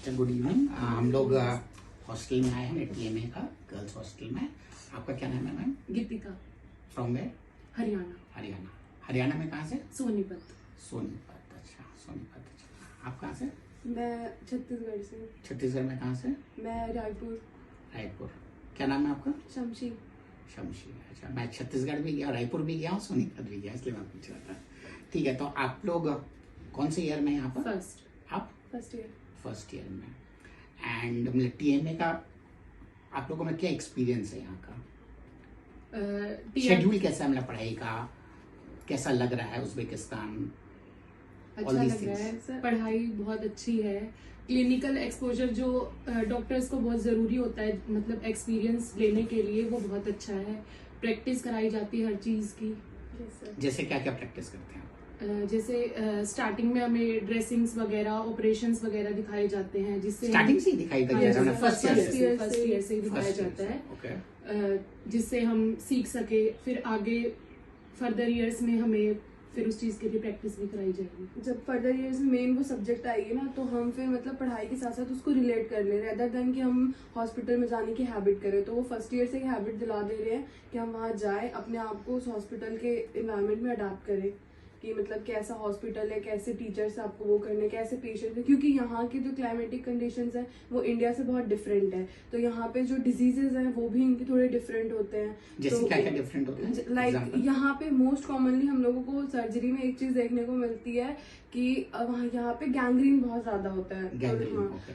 Good evening. हम लोग hostel में आए हैं, टीएमए का गर्ल्स हॉस्टल में। आपका क्या नाम है ma'am? Geetika. From where? Haryana. Haryana. Haryana में कहाँ से? सोनीपत। सोनीपत। अच्छा, सोनीपत। अच्छा, आप कहाँ से? मैं छत्तीसगढ़ से। छत्तीसगढ़ में कहाँ से? मैं रायपुर। रायपुर। क्या नाम है आपका? शमशी। शमशी। अच्छा, मैं छत्तीसगढ़ भी गया, रायपुर भी गया, सोनीपत भी गया, इसलिए मैं पूछ रहा था। ठीक है, तो आप लोग कौन से ईयर में यहाँ पर? फर्स्ट। आप फर्स्ट ईयर। फर्स्ट ईयर में। एंड मतलब टीएमए का आप लोगों में क्या एक्सपीरियंस है यहाँ का? शेड्यूल कैसा है, मतलब पढ़ाई का कैसा लग रहा है? उज़्बेकिस्तान अच्छा लग रहा है सर, पढ़ाई बहुत अच्छी है। क्लिनिकल एक्सपोजर जो डॉक्टर्स को बहुत ज़रूरी होता है, मतलब एक्सपीरियंस लेने के लिए, वो बहुत अच्छा है। प्रैक्टिस कराई जाती है हर चीज़ की। जैसे क्या क्या प्रैक्टिस करते हैं? जैसे स्टार्टिंग में हमें ड्रेसिंग्स वगैरह, ऑपरेशंस वगैरह दिखाए जाते हैं, जिससे स्टार्टिंग से ही दिखाई जाता है? फर्स्ट ईयर से ही दिखाया जाता है, जिससे हम सीख सके। फिर आगे फर्दर ईयर्स में हमें फिर उस चीज़ के लिए प्रैक्टिस भी कराई जाएगी। जब फर्दर ईयर्स में मेन वो सब्जेक्ट आएगी ना, तो हम फिर मतलब पढ़ाई के साथ साथ उसको रिलेट कर ले रहे हैं, अदर देन कि हम हॉस्पिटल में जाने की हैबिट करें। तो वो फर्स्ट ईयर से हैबिट दिला दे रहे हैं कि हम वहाँ जाए, अपने आप को उस हॉस्पिटल के इन्वायरमेंट में अडाप्ट करें, कि मतलब कैसा हॉस्पिटल है, कैसे टीचर्स आपको वो करने, कैसे पेशेंट है। क्योंकि यहाँ की जो क्लाइमेटिक कंडीशंस हैं वो इंडिया से बहुत डिफरेंट है, तो यहाँ पे जो डिजीजेज हैं वो भी इनके थोड़े डिफरेंट होते हैं। जैसे तो क्या क्या डिफरेंट होते हैं? लाइक यहाँ पे मोस्ट कॉमनली हम लोगों को सर्जरी में एक चीज देखने को मिलती है कि यहाँ पे गैंग्रीन बहुत ज्यादा होता है।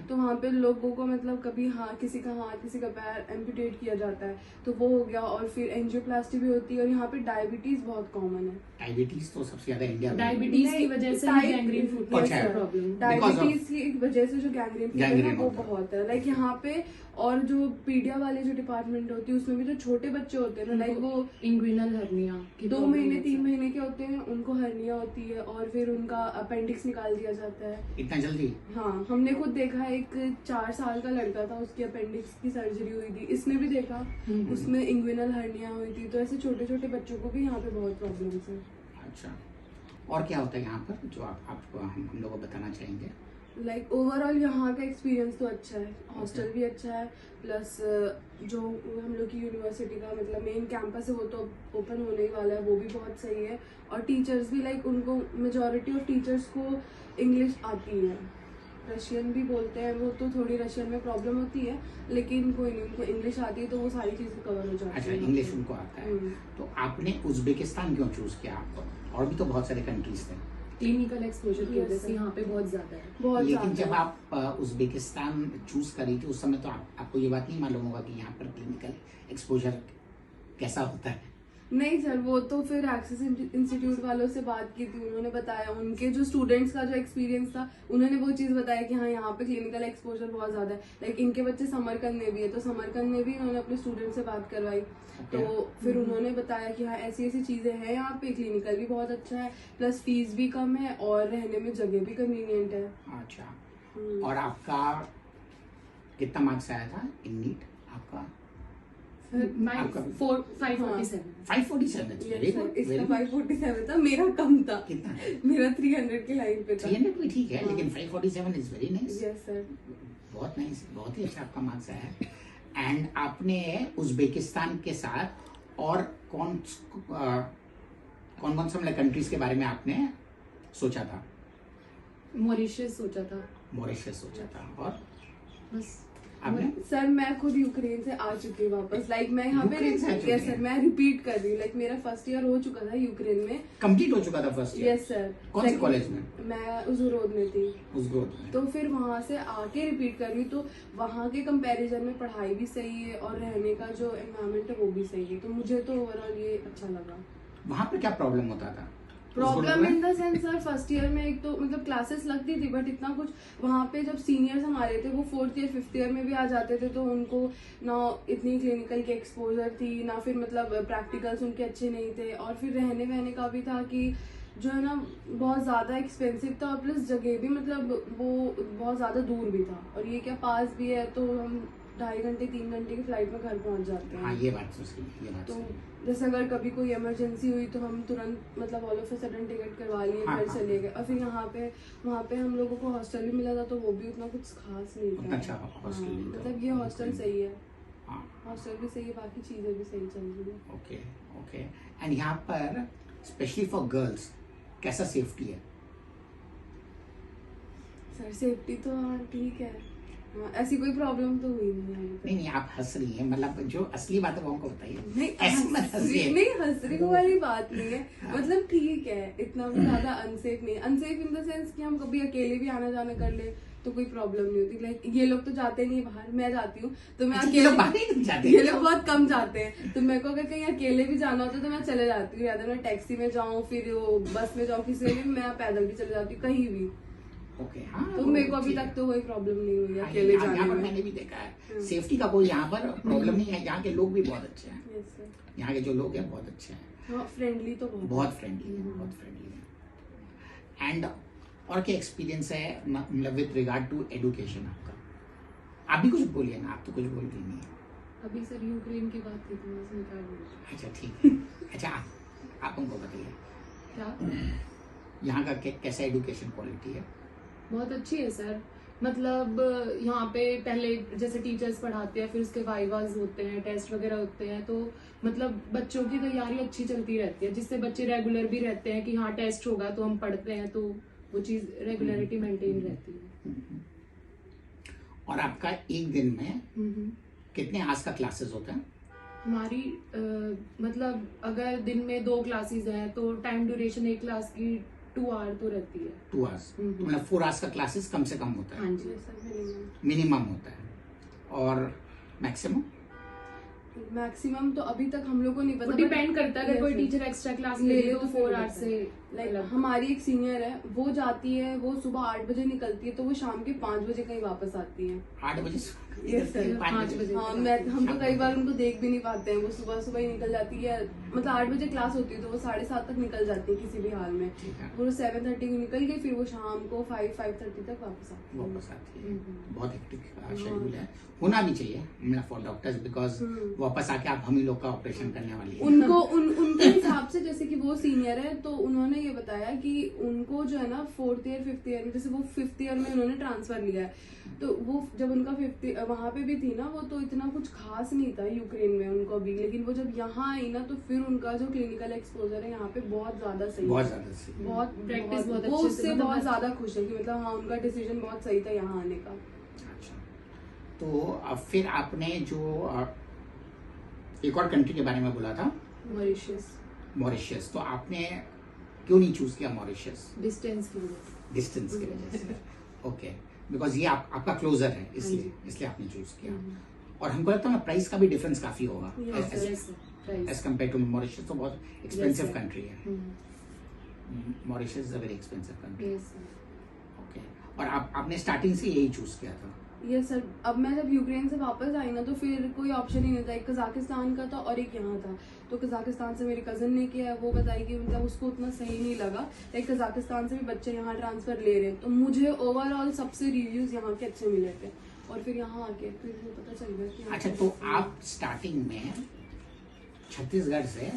तो वहाँ पे लोगों को मतलब कभी किसी का हाथ, किसी का पैर एम्पुटेट किया जाता है, तो वो हो गया। और फिर एंजियोप्लास्टी भी होती है। और यहाँ पे डायबिटीज बहुत कॉमन है। डायबिटीज तो सबसे ज्यादा इंडिया में। डायबिटीज की वजह से गैंग्रीन प्रॉब्लम। डायबिटीज की वजह से जो गैंग्रीन वो बहुत है। लाइक यहाँ पे और जो पीडिया वाले जो डिपार्टमेंट होती है, उसमें भी जो छोटे बच्चे होते हैं ना, लाइक वो इंग्विनल हर्निया 2 महीने 3 महीने के होते हैं, उनको हर्निया होती है और फिर उनका अपेंडिक्स निकाल दिया जाता है। इतना जल्दी? हाँ, हमने खुद देखा है, एक 4 साल का लड़का था, उसकी अपेंडिक्स की सर्जरी हुई थी। इसने भी देखा, उसमें इंग्विनल हर्निया हुई थी। तो ऐसे छोटे छोटे बच्चों को भी यहाँ पे बहुत प्रॉब्लम्स है। अच्छा, और क्या होता है यहाँ पर जो आप हम लोगों को बताना चाहेंगे? लाइक ओवरऑल यहाँ का एक्सपीरियंस तो अच्छा है, हॉस्टल भी अच्छा है, प्लस जो हम लोग की यूनिवर्सिटी का मतलब मेन कैंपस है वो तो ओपन होने ही वाला है, वो भी बहुत सही है। और टीचर्स भी लाइक उनको मेजॉरिटी ऑफ टीचर्स को इंग्लिश आती है, रशियन भी बोलते हैं वो, तो थोड़ी रशियन में प्रॉब्लम होती है, लेकिन कोई नहीं, उनको इंग्लिश आती है तो वो सारी चीज़ें कवर हो जाती है। अच्छा, इंग्लिश उनको आता है। तो आपने उज़्बेकिस्तान क्यों चूज किया? और भी तो बहुत सारे कंट्रीज थे। क्लिनिकल एक्सपोजर की वजह से यहाँ पे बहुत ज्यादा है, बहुत। लेकिन जब आप उज़्बेकिस्तान चूज करी थी उस समय तो आपको ये बात नहीं मालूम होगा कि यहाँ पर क्लिनिकल एक्सपोजर कैसा होता है? नहीं सर, वो तो फिर एक्सेस इंस्टीट्यूट वालों से बात की थी, उन्होंने बताया, उनके जो स्टूडेंट्स का जो एक्सपीरियंस था, उन्होंने वो चीज़ बताया कि हाँ यहाँ पे क्लिनिकल एक्सपोजर बहुत ज़्यादा है। लाइक इनके बच्चे समरकंद में भी है, तो समरकंद में भी उन्होंने अपने स्टूडेंट से बात करवाई। तो फिर उन्होंने बताया कि हाँ ऐसी ऐसी चीज़ें हैं यहाँ पे, क्लिनिकल भी बहुत अच्छा है, प्लस फीस भी कम है और रहने में जगह भी कन्वीनियंट है। अच्छा, और आपका कितना मार्क्स आया था इन नीट? आपका 547। 547 इसका 547 था, मेरा कम था। कितना? मेरा 300 की लाइन पे था। 300 भी ठीक है, लेकिन 547 is very nice. Yes sir, बहुत नाइस, बहुत ही अच्छा आपका मार्क्स आया है। एंड आपने उज़्बेकिस्तान के साथ और कौन कौन से मतलब कंट्रीज के बारे में आपने सोचा था? मॉरिशस सोचा था। मॉरिशस सोचा था, और बस आपने? सर मैं खुद यूक्रेन से आ चुकी हूँ वापस। लाइक मैं यहाँ पे यस सर, मैं रिपीट कर रही हूँ। लाइक मेरा फर्स्ट ईयर हो चुका था यूक्रेन में, कंप्लीट हो चुका था फर्स्ट ईयर? Yes sir. कौन से कॉलेज में? मैं उज़्बेकिस्तान में थी। उज़्बेकिस्तान। तो फिर वहाँ से आके रिपीट कर रही हूँ, तो वहाँ के कंपैरिजन में पढ़ाई भी सही है और रहने का जो एनवायरनमेंट है वो भी सही है, तो मुझे तो ओवरऑल ये अच्छा लगा। वहाँ पे क्या प्रॉब्लम होता था? Problem in the sense sir, first year में एक तो मतलब क्लासेस लगती थी, बट इतना कुछ वहाँ पे जब सीनियर्स हमारे थे वो 4th ईयर 5th ईयर में भी आ जाते थे, तो उनको ना इतनी क्लिनिकल की एक्सपोजर थी, ना फिर मतलब प्रैक्टिकल्स उनके अच्छे नहीं थे। और फिर रहने वहने का भी था कि जो है ना बहुत ज़्यादा एक्सपेंसिव था, और प्लस जगह भी मतलब वो बहुत ज़्यादा दूर भी था, और ये क्या पास भी है, तो हम 2.5 घंटे 3 घंटे की फ्लाइट में घर पहुंच जाते हैं। हाँ ये बात तो सही है, ये बात तो सही है। जैसे अगर कभी कोई इमरजेंसी हुई तो हम तुरंत मतलब all of a sudden ticket करवा लिए, हाँ, घर हाँ। चले गए। और फिर वहाँ पे हम लोगों को हॉस्टल भी मिला था, तो वो भी उतना कुछ खास नहीं था। उतना अच्छा हाँ, हॉस्टल नहीं था। मतलब ये हॉस्टल सही है, हाँ हॉस्टल भी सही है, बाकी चीज़ें भी सही चल रही है। Okay okay. एंड यहाँ पर स्पेशली फॉर गर्ल्स कैसा सेफ्टी है? सर सेफ्टी तो हाँ ठीक है, हाँ, ऐसी कोई प्रॉब्लम तो हुई नहीं है अभी तक। नहीं आप हंस रही हैं, मतलब जो असली बात है वो हमको बताइए। नहीं ऐसे मत हंसिए। नहीं हंसने वाली बात नहीं है, मतलब ठीक है, इतना भी ज्यादा अनसेफ नहीं है। अनसेफ इन द सेंस कि हम कभी अकेले भी आना जाना कर ले तो कोई प्रॉब्लम नहीं होती। लाइक ये लोग तो जाते नहीं बाहर, मैं जाती हूँ तो मैं अच्छा, ये अकेले, लोग बाहर ही नहीं जाते? ये लोग बहुत कम जाते हैं। तो मेरे को अगर कहीं अकेले भी जाना होता है तो मैं चले जाती हूँ, या तो मैं टैक्सी में जाऊँ, फिर वो बस में जाऊँ, किसी में भी, मैं पैदल भी चले जाती हूँ कहीं भी। ओके हाँ। तो मेरे को अभी तक तो कोई प्रॉब्लम नहीं हुई है हाँ, अकेले यहाँ जाने पर में। मैंने भी देखा है सेफ्टी का कोई यहाँ पर प्रॉब्लम नहीं है। यहाँ के लोग भी बहुत अच्छे हैं, Yes, sir. यहाँ के जो लोग हैं बहुत अच्छे हैं, हाँ फ्रेंडली तो बहुत फ्रेंडली है, बहुत फ्रेंडली है। एंड और क्या एक्सपीरियंस है मतलब विद रिगार्ड टू एजुकेशन आपका? आप भी कुछ बोलिए ना, आप तो कुछ बोल रही नहीं है। अभी सर यूक्रेन की बात थी तो मैं उसमें क्या बोलूं? अच्छा ठीक है। अच्छा आप हमको बताइए क्या यहाँ का कैसा एजुकेशन क्वालिटी है? बहुत अच्छी है सर। मतलब यहाँ पे पहले जैसे टीचर्स पढ़ाते हैं, फिर उसके वाइवाज होते हैं, टेस्ट वगैरह होते हैं, तो मतलब बच्चों की तैयारी अच्छी चलती रहती है, जिससे बच्चे रेगुलर भी रहते हैं कि हाँ टेस्ट होगा तो हम पढ़ते हैं, तो वो चीज रेगुलरिटी मेंटेन रहती है। और आपका एक दिन में कितने आवर्स का क्लासेस होता है? हमारी मतलब अगर दिन में 2 क्लासेस हैं तो टाइम ड्यूरेशन एक क्लास की 2 आवर तो रहती है। 2 आवर्स, मतलब 4 आवर्स का क्लासेस कम से कम होता है? हाँ जी। मिनिमम होता है। और मैक्सिमम तो अभी तक हम लोग को नहीं वो पता, डिपेंड करता है, अगर कोई Yes, टीचर एक्स्ट्रा क्लास ले ले ले तो तो 4 फिर आवर्स से लाइक अलग। हमारी एक सीनियर है, वो जाती है, वो सुबह 8 बजे निकलती है, तो वो शाम के 5 बजे कहीं वापस आती है। 8 बजे Yes, sir. 5 बजे? हाँ हम तो कई बार उनको देख भी नहीं पाते हैं, वो सुबह सुबह ही निकल जाती है। मतलब 8 बजे क्लास होती है तो वो 7:30 तक निकल जाती है किसी भी हाल में। ठीक है। वो 7:30 को निकल गई, फिर वो शाम को 5-5:30 तक वापस आती है। वापस आती है। बहुत हेक्टिक शेड्यूल है, होना भी चाहिए मतलब फॉर डॉक्टर्स, बिकॉज वापस आके आप हम ही लोग का ऑपरेशन करने वाली है। उनके हिसाब से, जैसे कि वो सीनियर है तो उन्होंने ये बताया कि उनको जो है ना 4th ईयर 5th ईयर में, जैसे वो 5th ईयर में उन्होंने ट्रांसफर लिया है, तो वो जब उनका 5th वहां पे भी थी ना, वो तो इतना कुछ खास नहीं था यूक्रेन में उनको भी, लेकिन वो जब यहाँ आई ना तो फिर उनका जो क्लिनिकल एक्सपोजर है यहाँ पे बहुत ज्यादा सही बहुत है। ज्यादा सही। बहुत Practice बहुत वो अच्छे से, उससे मतलब बहुत ज्यादा खुश है कि मतलब हाँ उनका डिसीजन बहुत सही था यहाँ आने का। अच्छा, तो अब फिर आपने जो एक और कंट्री के बारे में बोला था, मॉरिशस, मॉरिशस, तो आपने क्यों नहीं चूज किया मॉरिशस? डिस्टेंस की वजह से। डिस्टेंस की वजह से। ओके, बिकॉज ये आपका क्लोजर है, इसलिए आपने चूज किया। और हमको लगता है प्राइस का भी डिफरेंस काफी होगा Yes, as price. Compare to Mauritius. तो बहुत एक्सपेंसिव sir. कंट्री है Mauritius, is a very expensive country. Yes, sir. Okay, और आपने स्टार्टिंग से यही चूज किया था? ये सर, अब मैं जब यूक्रेन से वापस आई ना तो फिर कोई ऑप्शन ही नहीं था। एक कजाकिस्तान का था और एक यहाँ था, तो कजाकिस्तान से मेरी कजन ने किया है, वो बताई कि मतलब उसको उतना सही नहीं लगा। एक कजाकिस्तान से भी बच्चे यहाँ ट्रांसफर ले रहे हैं, तो मुझे ओवरऑल सबसे रिव्यूज यहाँ के अच्छे मिले थे, और फिर यहाँ आके फिर मुझे पता चल गया कि यहाँ अच्छा, पे तो सही है। आप स्टार्टिंग में छत्तीसगढ़ से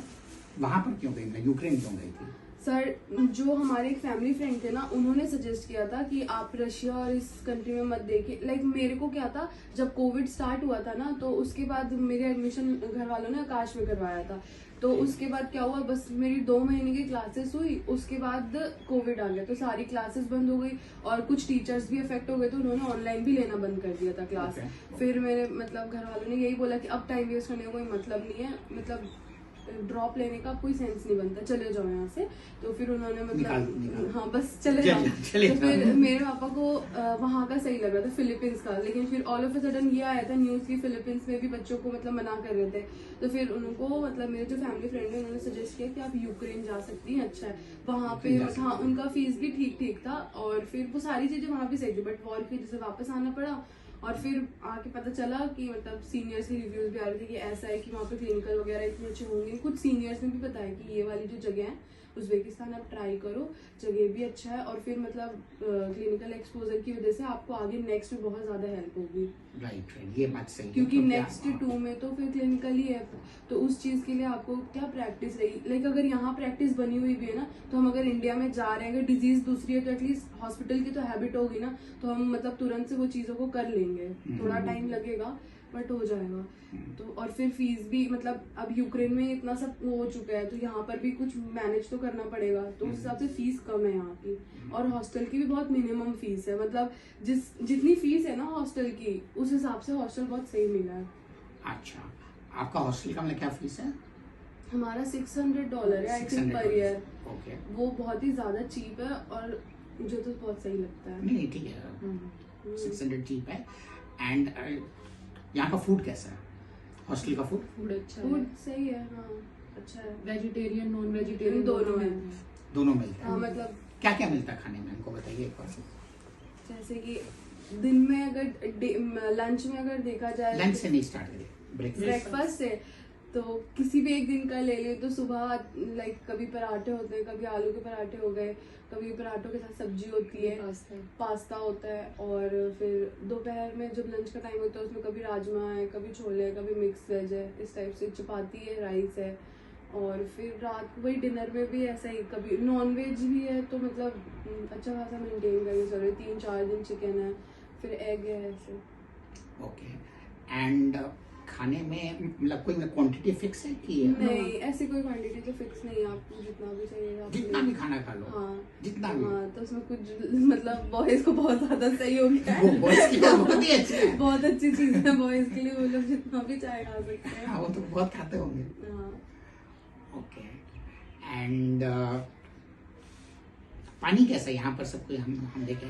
वहां पर क्यों गई, मतलब यूक्रेन क्यों गई थी? सर, जो हमारे एक फैमिली फ्रेंड थे ना, उन्होंने सजेस्ट किया था कि आप रशिया और इस कंट्री में मत देखिए। लाइक मेरे को क्या था, जब कोविड स्टार्ट हुआ था ना, तो उसके बाद मेरे एडमिशन घर वालों ने आकाश में करवाया था। तो उसके बाद क्या हुआ, बस मेरी 2 महीने की क्लासेस हुई, उसके बाद कोविड आ गया तो सारी क्लासेस बंद हो गई, और कुछ टीचर्स भी अफेक्ट हो गए, तो उन्होंने ऑनलाइन भी लेना बंद कर दिया था क्लास। फिर मेरे मतलब घर वालों ने यही बोला कि अब टाइम वेस्ट करने का कोई मतलब नहीं है, मतलब ड्रॉप लेने का कोई सेंस नहीं बनता, चले जाओ यहाँ से। तो फिर उन्होंने निकाल। हाँ बस चले जाओ। चले तो फिर जाओ। मेरे पापा को वहाँ का सही लग रहा था, फिलीपींस का, लेकिन फिर ऑल ऑफ अ सडन ये आया था न्यूज़ की फिलीपींस में भी बच्चों को मतलब मना कर रहे थे। तो फिर उनको मतलब मेरे जो फैमिली फ्रेंड है उन्होंने सजेस्ट किया कि आप यूक्रेन जा सकती हैं, अच्छा है वहाँ पे। हाँ, उनका फीस भी ठीक था, और फिर वो सारी चीजें वहाँ भी सही थी, बट वॉर की वजह से वापस आना पड़ा। और फिर आके पता चला कि मतलब सीनियर्स के रिव्यूज भी आ रहे थे कि ऐसा है कि वहाँ पे क्लिनिकल वगैरह इतने अच्छे होंगे। कुछ सीनियर्स ने भी बताया कि ये वाली जो जगह है उज़्बेकिस्तान आप ट्राई करो, जगह भी अच्छा है और फिर मतलब क्लिनिकल एक्सपोजर की वजह से आपको आगे नेक्स्ट में बहुत ज़्यादा हेल्प होगी। राइट, ये बात सही है। क्योंकि तो क्या- नेक्स्ट 2 में तो फिर क्लिनिकल ही है, तो उस चीज़ के लिए आपको क्या प्रैक्टिस रही, लाइक अगर यहाँ प्रैक्टिस बनी हुई भी है ना, तो हम अगर इंडिया में जा रहे हैं, अगर डिजीज दूसरी है तो एटलीस्ट हॉस्पिटल की तो हैबिट होगी ना, तो हम मतलब तुरंत से वो चीज़ों को कर लेंगे। थोड़ा टाइम लगेगा बट हो जाएगा। तो और फिर फीस भी मतलब अब यूक्रेन में इतना सब हो चुका है, तो यहाँ पर भी कुछ मैनेज तो करना पड़ेगा, तो उस हिसाब से फीस कम है यहाँ की, और हॉस्टल की भी बहुत मिनिमम फीस है, मतलब जितनी फीस है ना हॉस्टल की, उस हिसाब से हॉस्टल बहुत सही मिला है। अच्छा, आपका हॉस्टल का मतलब क्या फीस है? हमारा $600 है I think per year. Okay, वो बहुत ही ज्यादा चीप है और मुझे तो बहुत सही लगता है। नहीं ठीक है, 600 चीप है। एंड यहाँ का फूड कैसा है? हॉस्टल का फूड? फूड अच्छा है, फूड सही है, हाँ अच्छा है, वेजिटेरियन नॉन वेजिटेरियन दोनों है। दोनों मिलते हाँ हैं? मतलब क्या क्या मिलता है खाने में, हमको बताइए एक बार। जैसे कि दिन में अगर लंच में अगर देखा जाए, लंच से नहीं स्टार्ट करिए, ब्रेकफास्ट। ब्रेकफास्ट से तो किसी भी एक दिन का ले लियो, तो सुबह लाइक कभी पराठे होते हैं, कभी आलू के पराठे हो गए, कभी पराठों के साथ सब्जी होती है, पास्ता होता है, और फिर दोपहर में जब लंच का टाइम होता है उसमें कभी राजमा है, कभी छोले है, कभी मिक्स वेज है, इस टाइप से चपाती है, राइस है, और फिर रात को वही डिनर में भी ऐसा ही, कभी नॉन वेज भी है, तो मतलब अच्छा खासा मेंटेन करके चल रहे, 3-4 दिन चिकन है, फिर एग है, ऐसे। ओके, एंड खाने में मतलब कोई क्वांटिटी फिक्स है कि नहीं, ऐसी कोई क्वांटिटी तो फिक्स नहीं है, आपको जितना भी चाहिए आप जितना ले- भी खाना खा लो? हाँ जितना भी? हाँ, तो उसमें कुछ मतलब बॉयज को बहुत ज्यादा सही हो गया वो है। बॉयज के लिए बहुत ही अच्छा है। बहुत अच्छी चीज है बॉयज के लिए, वो लोग जितना भी चाय खा सकते हैं। हाँ, वो तो बहुत खाते होंगे। हाँ। ओके, एंड पानी कैसा है यहाँ पर? सबको हम देखे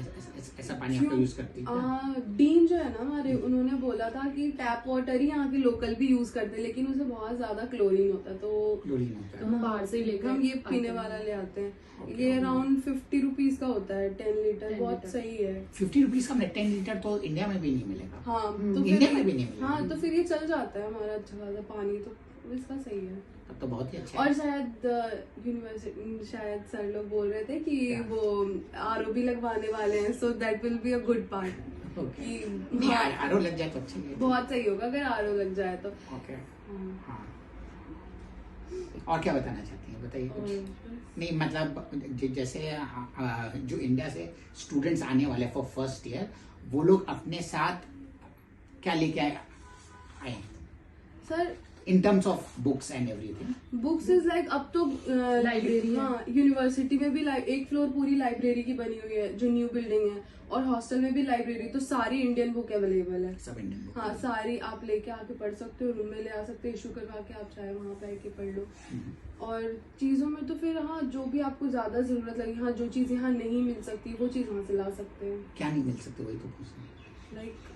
ऐसा पानी आपको यूज करती है? डीन जो है ना हमारे, उन्होंने बोला था कि टैप वाटर ही यहाँ के लोकल भी यूज करते हैं, लेकिन उसमें बहुत ज्यादा क्लोरीन होता है, तो क्लोरीन होता तो है? हम बाहर से ही लेकर हम ये आते पीने हैं। वाला ले आते हैं। Okay. ये अराउंड 50 रुपीज का होता है 10 लीटर, 10 बहुत लीटर। सही है। 50 रुपीज का 10 लीटर तो इंडिया में भी नहीं मिलेगा। हाँ हम्म, तो इंडिया फिर में भी नहीं मिलेगा। हाँ, तो फिर ये चल जाता है हमारा अच्छा खासा पानी, तो इसका सही है। तब तो बहुत ही अच्छा और है। शायद यूनिवर्सिटी, शायद सर लोग बोल रहे थे कि क्या? वो आरओ भी लगवाने वाले हैं, so that will be a good part. Okay, कि नहीं हाँ, आरो लग जाए तो अच्छा ही है। बहुत सही होगा अगर आरओ लग जाए तो। ओके, हाँ। हाँ, और क्या बताना चाहती हैं, बताइए कुछ। और नहीं मतलब जैसे जो इंडिया से स्टूडेंट्स आने वाले फॉर फर्स्ट ईयर, वो लोग अपने साथ क्या लेके आए sir in terms of books and everything? Books is like अब तो लाइब्रेरी है। हाँ, यूनिवर्सिटी में भी एक फ्लोर पूरी लाइब्रेरी की बनी हुई है, जो न्यू बिल्डिंग है, और हॉस्टल में भी लाइब्रेरी, तो सारी इंडियन बुक अवेलेबल है। सब इंडियन बुक? हाँ, सारी आप लेके आके पढ़ सकते हो, रूम में ले आ सकते हो, इशू करवा के आप चाहे वहाँ पे आके पढ़ लो। और चीज़ों में तो फिर हाँ, जो भी आपको ज़्यादा ज़रूरत लगे, हाँ जो चीज़ यहाँ नहीं मिल सकती वो चीज़ वहाँ से ला सकते हैं। क्या नहीं मिल सकते, वही तो पूछना। लाइक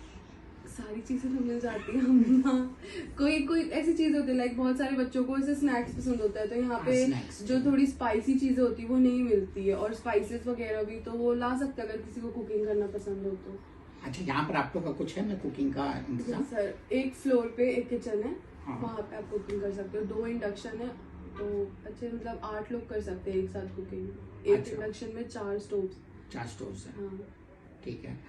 सारी चीज़ें तो मिल जाती हैं हम हाँ, कोई कोई ऐसी चीज़ होती है, लाइक बहुत सारे बच्चों को ऐसे स्नैक्स पसंद होता है, तो यहाँ पे snacks। जो थोड़ी स्पाइसी चीज़ें होती है वो नहीं मिलती है, और स्पाइसेस वगैरह भी तो वो ला सकते हैं अगर किसी को कुकिंग करना पसंद हो तो। अच्छा, यहाँ पर आप लोग का कुछ है ना कुकिंग का इंतजाम? सर एक फ्लोर पे एक किचन है, हाँ। वहाँ पे आप कुकिंग कर सकते हो, 2 इंडक्शन है, तो अच्छे मतलब 8 लोग कर सकते हैं एक साथ कुकिंग। एक अच्छा। इंडक्शन में 4 स्टोव। 4 स्टोव्स है, हाँ ठीक है।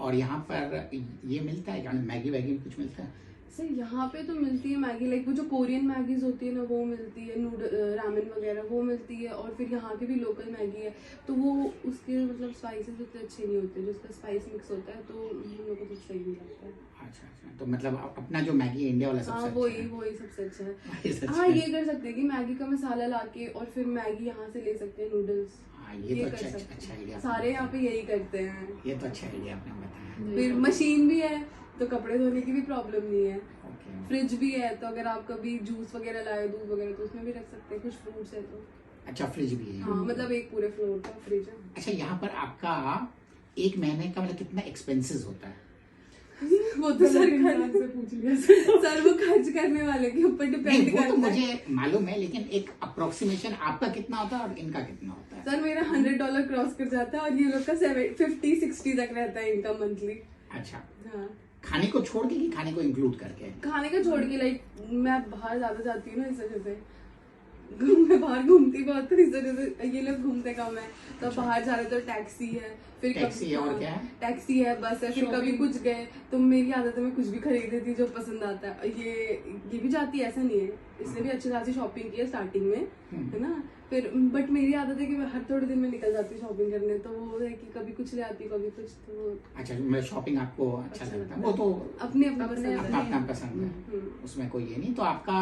और यहाँ पर ये मिलता है क्या, मैगी वैगी में कुछ मिलता है? सर यहाँ पे तो मिलती है मैगी, लाइक वो जो कोरियन मैगीज होती है ना वो मिलती है, नूडल रामेन वगैरह वो मिलती है, और फिर यहाँ की भी लोकल मैगी है, तो वो उसके मतलब स्पाइसेस उतने अच्छे नहीं होते, जो उसका स्पाइस मिक्स होता है तो हम लोग को तो सही नहीं लगता है। अच्छा अच्छा, तो मतलब अपना जो मैगी है इंडिया वाला हाँ सबसे वही अच्छा वही सबसे अच्छा है। है? ये सच हाँ है। ये कर सकते हैं कि मैगी का मसाला लाके और फिर मैगी यहाँ से ले सकते हैं, नूडल्स हाँ, ये तो कर अच्छा सकते अच्छा हैं। आइडिया। सारे यहाँ पे यही करते हैं। ये तो अच्छा आइडिया आपने बताया। फिर मशीन भी है तो कपड़े धोने की भी प्रॉब्लम नहीं है। ओके, फ्रिज भी है, तो अगर आप कभी जूस वगैरह लाए, दूध वगैरह, तो उसमें भी रख सकते हैं, कुछ फ्रूट्स है तो। अच्छा फ्रिज भी है? हाँ मतलब एक पूरे फ्लोर का फ्रिज है। अच्छा, यहाँ पर आपका एक महीने का मतलब कितना एक्सपेंसेस होता है? वो तो सर से पूछ लिया सर वो खर्च करने वाले के ऊपर नहीं, डिपेंड वो तो करता है। मुझे मालूम है, लेकिन एक अप्रोक्सीमेशन आपका कितना होता है और इनका कितना होता है? सर मेरा $100 क्रॉस कर जाता है, और ये लोग का 50-60 तक रहता है इनकम मंथली। अच्छा, हाँ, खाने को छोड़ के कि खाने को इंक्लूड करके? खाने का छोड़ के, लाइक मैं बाहर ज्यादा जाती हूँ ना इस वजह से। मैं बाहर घूमती बहुत हूँ, इस वजह से ये लोग घूमते कम है। तो बाहर जा रहे तो टैक्सी है, फिर टैक्सी है और क्या है? टैक्सी है, बस है, फिर कभी Shopping। कुछ गए तो मेरी आदत है मैं कुछ भी खरीद लेती जो पसंद आता है। ये भी जाती है, ऐसा नहीं है, इसने भी अच्छी खासी शॉपिंग की है स्टार्टिंग में, है ना। फिर बट मेरी आदत है कि मैं हर थोड़े दिन में निकल जाती हूँ शॉपिंग करने, तो वो है कि कभी कुछ ले आती कभी कुछ, तो अच्छा मतलब शॉपिंग आपको अच्छा लगता है, वो तो अपने अपने अपने- पसंद है। अपना अपना पसंद है, उसमें कोई ये नहीं। तो आपका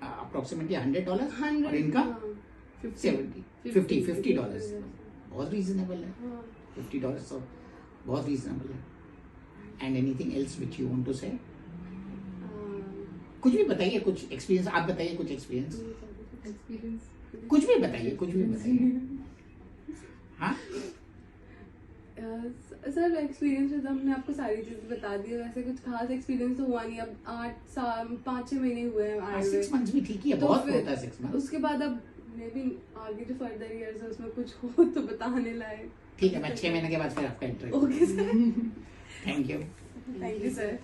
अप्रोक्सीमेटली $100 और इनका 50 $50 बहुत रीजनेबल है। हाँ। $50 तो बहुत रीजनेबल है। And anything else which you want to say? कुछ भी बताइए, कुछ एक्सपीरियंस आप बताइए, कुछ एक्सपीरियंस एक्सपीरियंस कुछ भी बताइए, कुछ भी बताइए। हाँ सर एक्सपीरियंस तो हमने आपको सारी चीजें बता दी है, वैसे कुछ खास एक्सपीरियंस तो हुआ नहीं। अब 5-6 महीने हुए हैं आए हुए। 6 months भी ठीक ही है, तो बहुत फिर होता है 6 months। उसके बाद अब मे भी आगे जो फर्दर ईयर्स है उसमें कुछ हो तो बताने लायक। ठीक है, मैं 6 महीने के बाद फिर आपका interview. Okay sir, thank you. Thank you sir.